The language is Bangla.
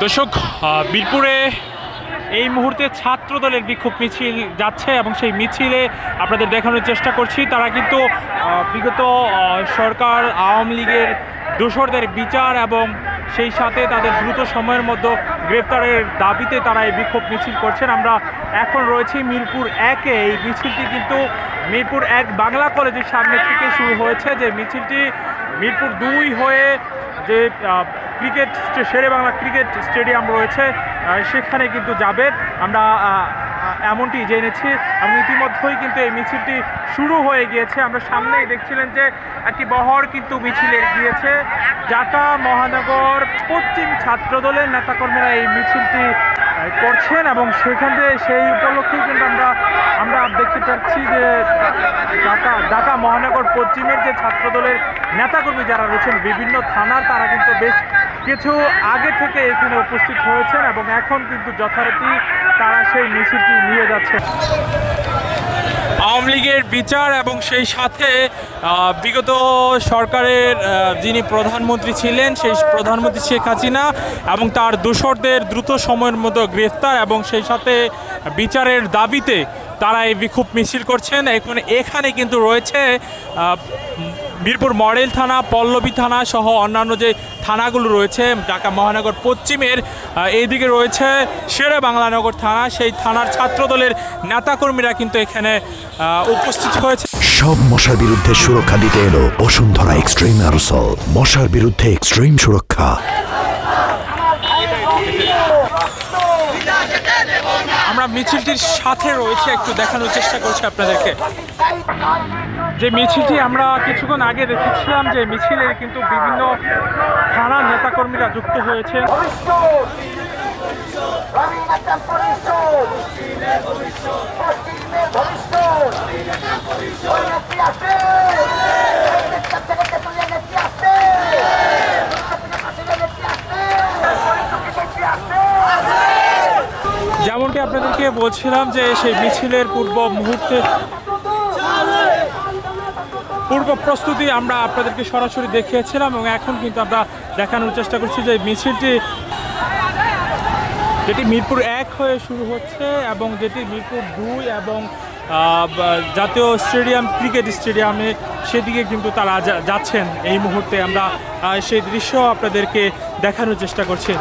দর্শক, বীরপুরে এই মুহূর্তে ছাত্র দলের বিক্ষোভ মিছিল যাচ্ছে এবং সেই মিছিলে আপনাদের দেখানোর চেষ্টা করছি। তারা কিন্তু বিগত সরকার আওয়ামী লীগের দোসরদের বিচার এবং সেই সাথে তাদের দ্রুত সময়ের মধ্যে গ্রেপ্তারের দাবিতে তারা এই বিক্ষোভ মিছিল করছেন। আমরা এখন রয়েছি মিরপুর 1-এ। এই মিছিলটি কিন্তু মিরপুর 1 বাংলা কলেজের সামনে থেকে শুরু হয়েছে, যে মিছিলটি মিরপুর 2 হয়ে যে ক্রিকেট শেরে বাংলা ক্রিকেট স্টেডিয়াম রয়েছে সেখানে কিন্তু যাবে, আমরা এমনটি জেনেছি। এবং ইতিমধ্যেই কিন্তু এই মিছিলটি শুরু হয়ে গিয়েছে। আমরা সামনেই দেখছিলেন যে একটি বহর কিন্তু মিছিলে গিয়েছে। ঢাকা মহানগর পশ্চিম ছাত্র দলের নেতাকর্মীরা এই মিছিলটি করছেন এবং সেখান থেকে সেই উপলক্ষেই কিন্তু আমরা দেখতে পাচ্ছি যে ঢাকা মহানগর পশ্চিমের যে ছাত্র দলের নেতাকর্মী যারা রয়েছেন বিভিন্ন থানার, তারা কিন্তু বেশ কিছু আগে থেকে এখানে উপস্থিত হয়েছেন এবং এখন কিন্তু যথারীতি তারা সেই মিছিলটি নিয়ে যাচ্ছে। আওয়ামী লীগের বিচার এবং সেই সাথে বিগত সরকারের যিনি প্রধানমন্ত্রী ছিলেন সেই প্রধানমন্ত্রী শেখ হাসিনা এবং তার দোসরদের দ্রুত সময়ের মতো গ্রেফতার এবং সেই সাথে বিচারের দাবিতে তারা এই বিক্ষোভ মিছিল করছেন। এখানে কিন্তু রয়েছে মিরপুর মডেল থানা, পল্লবী থানা সহ অন্যান্য যে থানাগুলো রয়েছে ঢাকা মহানগর পশ্চিমের। এইদিকে রয়েছে শেরে বাংলানগর থানা, সেই থানার ছাত্রদলের নেতাকর্মীরা কিন্তু এখানে উপস্থিত হয়েছে। সব মশার বিরুদ্ধে সুরক্ষা দিতে এলো বসুন্ধরা এক্সট্রিম অ্যারোসল, মশার বিরুদ্ধে এক্সট্রিম সুরক্ষা। আমরা মিছিলটির সাথে রয়েছে, একটু দেখানোর চেষ্টা করছি আপনাদেরকে। যে মিছিলটি আমরা কিছুক্ষণ আগে দেখেছিলাম, যে মিছিলে কিন্তু বিভিন্ন থানার নেতাকর্মীরা যুক্ত হয়েছে। যেমনটি আপনাদেরকে বলছিলাম যে সেই মিছিলের পূর্ব প্রস্তুতি আমরা আপনাদেরকে সরাসরি দেখিয়েছিলাম এবং এখন কিন্তু আমরা দেখানোর চেষ্টা করছি যে মিছিলটি যেটি মিরপুর 1 হয়ে শুরু হচ্ছে এবং যেটি মিরপুর 2 এবং জাতীয় স্টেডিয়াম ক্রিকেট স্টেডিয়ামে সেদিকে কিন্তু তারা যাচ্ছেন। এই মুহূর্তে আমরা সেই দৃশ্য আপনাদেরকে দেখানোর চেষ্টা করছি।